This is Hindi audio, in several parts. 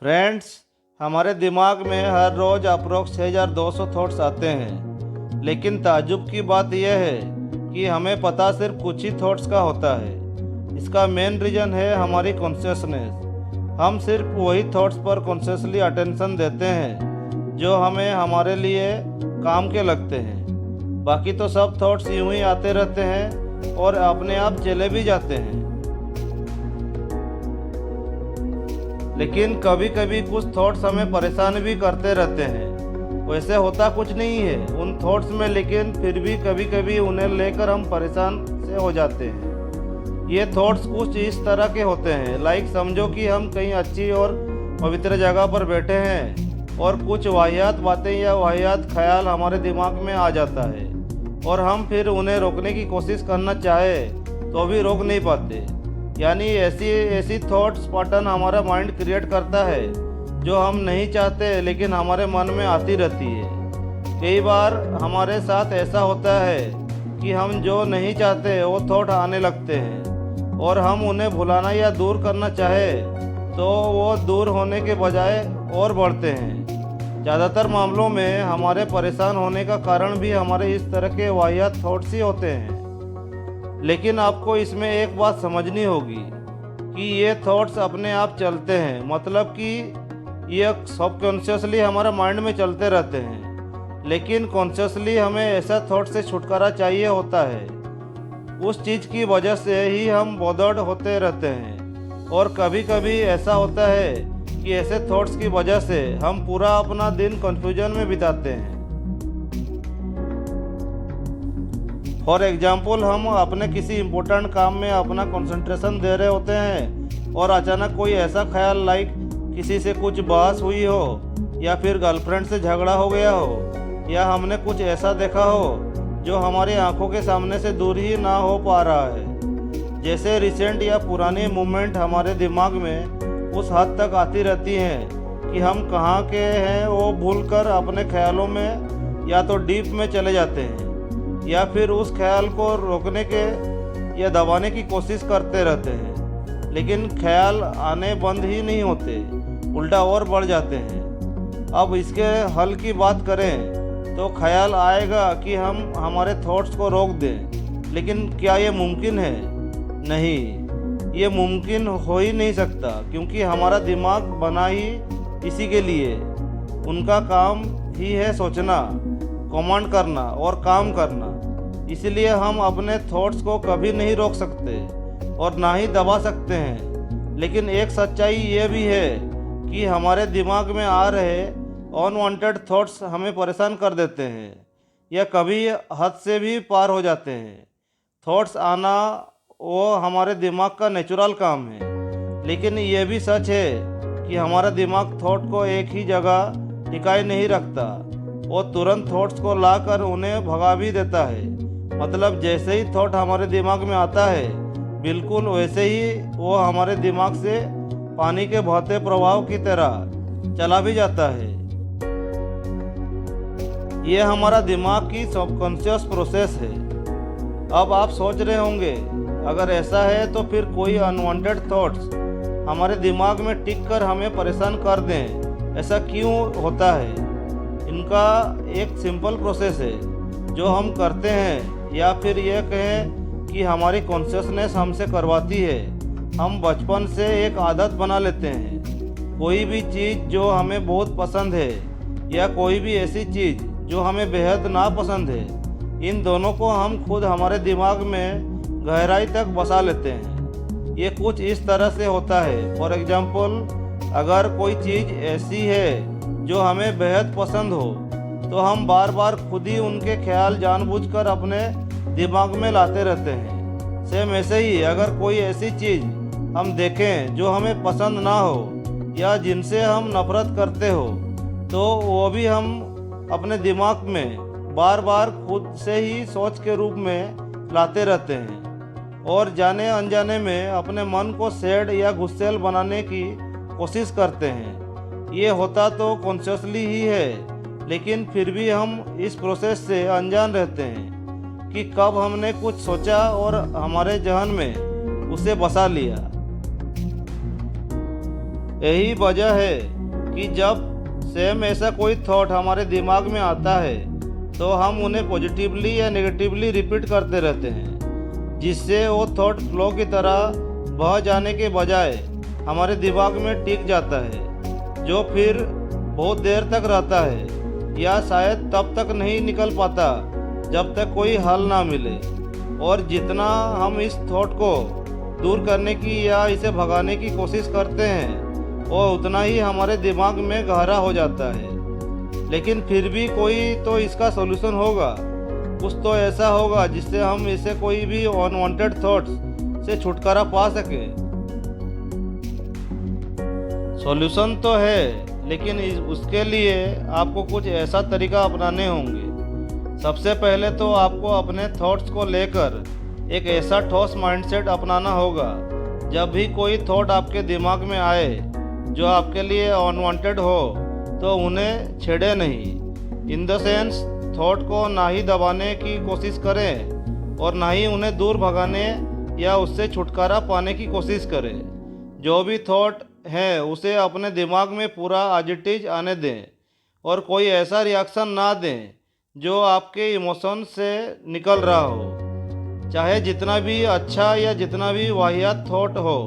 फ्रेंड्स, हमारे दिमाग में हर रोज़ अप्रोक्स 6200 थॉट्स आते हैं। लेकिन ताज्जुब की बात यह है कि हमें पता सिर्फ कुछ ही थॉट्स का होता है। इसका मेन रीज़न है हमारी कॉन्शियसनेस। हम सिर्फ वही थॉट्स पर कॉन्शियसली अटेंशन देते हैं जो हमें हमारे लिए काम के लगते हैं। बाकी तो सब थॉट्स यूं ही आते रहते हैं और अपने आप चले भी जाते हैं। लेकिन कभी कभी कुछ थॉट्स हमें परेशान भी करते रहते हैं। वैसे होता कुछ नहीं है उन थॉट्स में, लेकिन फिर भी कभी कभी उन्हें लेकर हम परेशान से हो जाते हैं। ये थॉट्स कुछ इस तरह के होते हैं, लाइक समझो कि हम कहीं अच्छी और पवित्र जगह पर बैठे हैं और कुछ वाहियात बातें या वाहियात ख्याल हमारे दिमाग में आ जाता है और हम फिर उन्हें रोकने की कोशिश करना चाहे तो भी रोक नहीं पाते। यानी ऐसी थॉट्स पैटर्न हमारा माइंड क्रिएट करता है जो हम नहीं चाहते लेकिन हमारे मन में आती रहती है। कई बार हमारे साथ ऐसा होता है कि हम जो नहीं चाहते वो थॉट आने लगते हैं और हम उन्हें भुलाना या दूर करना चाहे तो वो दूर होने के बजाय और बढ़ते हैं। ज़्यादातर मामलों में हमारे परेशान होने का कारण भी हमारे इस तरह के वाहियात थॉट्स ही होते हैं। लेकिन आपको इसमें एक बात समझनी होगी कि ये थॉट्स अपने आप चलते हैं, मतलब कि ये सबकॉन्शियसली हमारे माइंड में चलते रहते हैं। लेकिन कॉन्शियसली हमें ऐसा थॉट से छुटकारा चाहिए होता है। उस चीज़ की वजह से ही हम बॉदर्ड होते रहते हैं और कभी कभी ऐसा होता है कि ऐसे थॉट्स की वजह से हम पूरा अपना दिन कन्फ्यूजन में बिताते हैं। फॉर एग्जाम्पल, हम अपने किसी इम्पोर्टेंट काम में अपना कंसंट्रेशन दे रहे होते हैं और अचानक कोई ऐसा ख्याल, लाइक किसी से कुछ बहस हुई हो या फिर गर्लफ्रेंड से झगड़ा हो गया हो या हमने कुछ ऐसा देखा हो जो हमारी आंखों के सामने से दूर ही ना हो पा रहा है। जैसे रिसेंट या पुरानी मूवमेंट हमारे दिमाग में उस हद तक आती रहती हैं कि हम कहाँ के हैं वो भूलकर अपने ख्यालों में या तो डीप में चले जाते हैं या फिर उस ख्याल को रोकने के या दबाने की कोशिश करते रहते हैं। लेकिन ख्याल आने बंद ही नहीं होते, उल्टा और बढ़ जाते हैं। अब इसके हल की बात करें तो ख्याल आएगा कि हम हमारे थॉट्स को रोक दें, लेकिन क्या ये मुमकिन है? नहीं, ये मुमकिन हो ही नहीं सकता, क्योंकि हमारा दिमाग बना ही इसी के लिए। उनका काम ही है सोचना, कमांड करना और काम करना। इसलिए हम अपने थॉट्स को कभी नहीं रोक सकते और ना ही दबा सकते हैं। लेकिन एक सच्चाई ये भी है कि हमारे दिमाग में आ रहे अनवांटेड थॉट्स हमें परेशान कर देते हैं या कभी हद से भी पार हो जाते हैं। थॉट्स आना वो हमारे दिमाग का नेचुरल काम है, लेकिन ये भी सच है कि हमारा दिमाग थॉट को एक ही जगह टिकाए नहीं रखता। वो तुरंत थॉट्स को लाकर उन्हें भगा भी देता है। मतलब जैसे ही थॉट हमारे दिमाग में आता है, बिल्कुल वैसे ही वो हमारे दिमाग से पानी के बहते प्रवाह की तरह चला भी जाता है। ये हमारा दिमाग की सबकॉन्शियस प्रोसेस है। अब आप सोच रहे होंगे, अगर ऐसा है तो फिर कोई अनवांटेड थॉट्स हमारे दिमाग में टिक कर हमें परेशान कर दें, ऐसा क्यों होता है? इनका एक सिंपल प्रोसेस है जो हम करते हैं, या फिर ये कहें कि हमारी कॉन्शियसनेस हमसे करवाती है। हम बचपन से एक आदत बना लेते हैं। कोई भी चीज़ जो हमें बहुत पसंद है या कोई भी ऐसी चीज़ जो हमें बेहद नापसंद है, इन दोनों को हम खुद हमारे दिमाग में गहराई तक बसा लेते हैं। ये कुछ इस तरह से होता है। फॉर एग्जाम्पल, अगर कोई चीज़ ऐसी है जो हमें बेहद पसंद हो तो हम बार बार खुद ही उनके ख्याल जानबूझकर अपने दिमाग में लाते रहते हैं। सेम ऐसे ही अगर कोई ऐसी चीज़ हम देखें जो हमें पसंद ना हो या जिनसे हम नफरत करते हो, तो वो भी हम अपने दिमाग में बार बार खुद से ही सोच के रूप में लाते रहते हैं और जाने अनजाने में अपने मन को सैड या गुस्सैल बनाने की कोशिश करते हैं। ये होता तो कॉन्शियसली ही है, लेकिन फिर भी हम इस प्रोसेस से अनजान रहते हैं कि कब हमने कुछ सोचा और हमारे जहन में उसे बसा लिया। यही वजह है कि जब सेम ऐसा कोई थॉट हमारे दिमाग में आता है तो हम उन्हें पॉजिटिवली या नेगेटिवली रिपीट करते रहते हैं, जिससे वो थॉट फ्लो की तरह बह जाने के बजाय हमारे दिमाग में टिक जाता है, जो फिर बहुत देर तक रहता है या शायद तब तक नहीं निकल पाता जब तक कोई हल ना मिले। और जितना हम इस थॉट को दूर करने की या इसे भगाने की कोशिश करते हैं वो उतना ही हमारे दिमाग में गहरा हो जाता है। लेकिन फिर भी कोई तो इसका सॉल्यूशन होगा, कुछ तो ऐसा होगा जिससे हम इसे कोई भी अनवांटेड थॉट्स से छुटकारा पा सके। सॉल्यूशन तो है, लेकिन उसके लिए आपको कुछ ऐसा तरीका अपनाने होंगे। सबसे पहले तो आपको अपने थॉट्स को लेकर एक ऐसा ठोस माइंडसेट अपनाना होगा। जब भी कोई थॉट आपके दिमाग में आए जो आपके लिए अनवांटेड हो तो उन्हें छेड़े नहीं। इन द सेंस थॉट को ना ही दबाने की कोशिश करें और ना ही उन्हें दूर भगाने या उससे छुटकारा पाने की कोशिश करें। जो भी थॉट है उसे अपने दिमाग में पूरा एज इट इज आने दें और कोई ऐसा रिएक्शन ना दें जो आपके इमोशन से निकल रहा हो। चाहे जितना भी अच्छा या जितना भी वाहियात थॉट हो,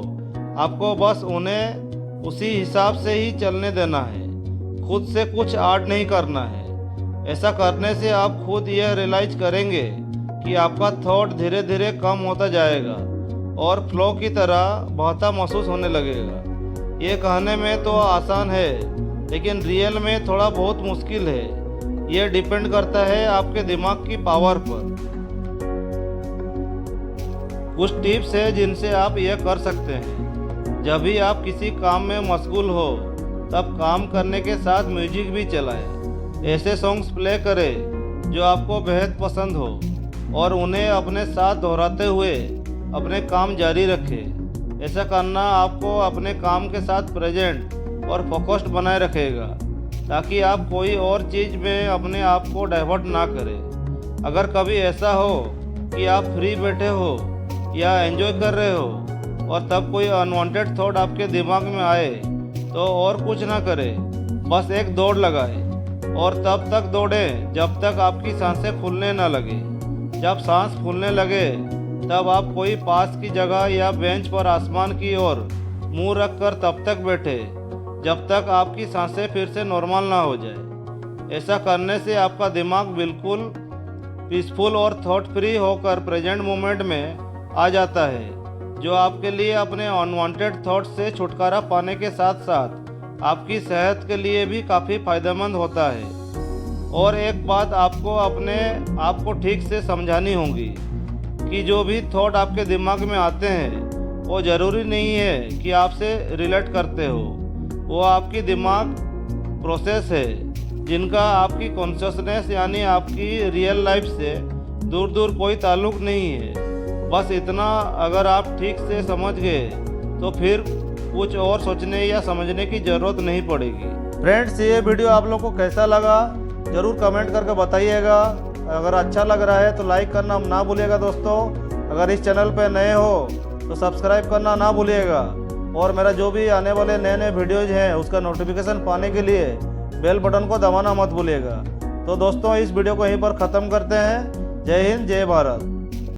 आपको बस उन्हें उसी हिसाब से ही चलने देना है, खुद से कुछ ऐड नहीं करना है। ऐसा करने से आप खुद यह रियलाइज करेंगे कि आपका थॉट धीरे धीरे कम होता जाएगा और फ्लो की तरह बहता महसूस होने लगेगा। ये कहने में तो आसान है, लेकिन रियल में थोड़ा बहुत मुश्किल है। ये डिपेंड करता है आपके दिमाग की पावर पर। कुछ टिप्स है जिनसे आप यह कर सकते हैं। जब भी आप किसी काम में मशगूल हो तब काम करने के साथ म्यूजिक भी चलाएं। ऐसे सॉन्ग्स प्ले करें जो आपको बेहद पसंद हो और उन्हें अपने साथ दोहराते हुए अपने काम जारी रखें। ऐसा करना आपको अपने काम के साथ प्रेजेंट और फोकस्ड बनाए रखेगा, ताकि आप कोई और चीज़ में अपने आप को डाइवर्ट ना करें। अगर कभी ऐसा हो कि आप फ्री बैठे हो या एंजॉय कर रहे हो और तब कोई अनवांटेड थॉट आपके दिमाग में आए तो और कुछ ना करें, बस एक दौड़ लगाएं और तब तक दौड़ें जब तक आपकी सांसें फूलने ना लगे। जब सांस फूलने लगे तब आप कोई पास की जगह या बेंच पर आसमान की ओर मुंह रखकर तब तक बैठे जब तक आपकी सांसें फिर से नॉर्मल ना हो जाए। ऐसा करने से आपका दिमाग बिल्कुल पीसफुल और थॉट फ्री होकर प्रेजेंट मोमेंट में आ जाता है, जो आपके लिए अपने अनवांटेड थॉट्स से छुटकारा पाने के साथ साथ आपकी सेहत के लिए भी काफ़ी फायदेमंद होता है। और एक बात आपको अपने आप को ठीक से समझानी होगी कि जो भी थॉट आपके दिमाग में आते हैं वो ज़रूरी नहीं है कि आपसे रिलेट करते हो। वो आपकी दिमाग प्रोसेस है जिनका आपकी कॉन्शियसनेस यानी आपकी रियल लाइफ से दूर दूर कोई ताल्लुक नहीं है। बस इतना अगर आप ठीक से समझ गए तो फिर कुछ और सोचने या समझने की ज़रूरत नहीं पड़ेगी। फ्रेंड्स, ये वीडियो आप लोग को कैसा लगा ज़रूर कमेंट करके बताइएगा। अगर अच्छा लग रहा है तो लाइक करना ना भूलिएगा दोस्तों। अगर इस चैनल पे नए हो तो सब्सक्राइब करना ना भूलिएगा। और मेरा जो भी आने वाले नए नए वीडियोज़ हैं उसका नोटिफिकेशन पाने के लिए बेल बटन को दबाना मत भूलिएगा। तो दोस्तों, इस वीडियो को यहीं पर ख़त्म करते हैं। जय हिंद, जय भारत।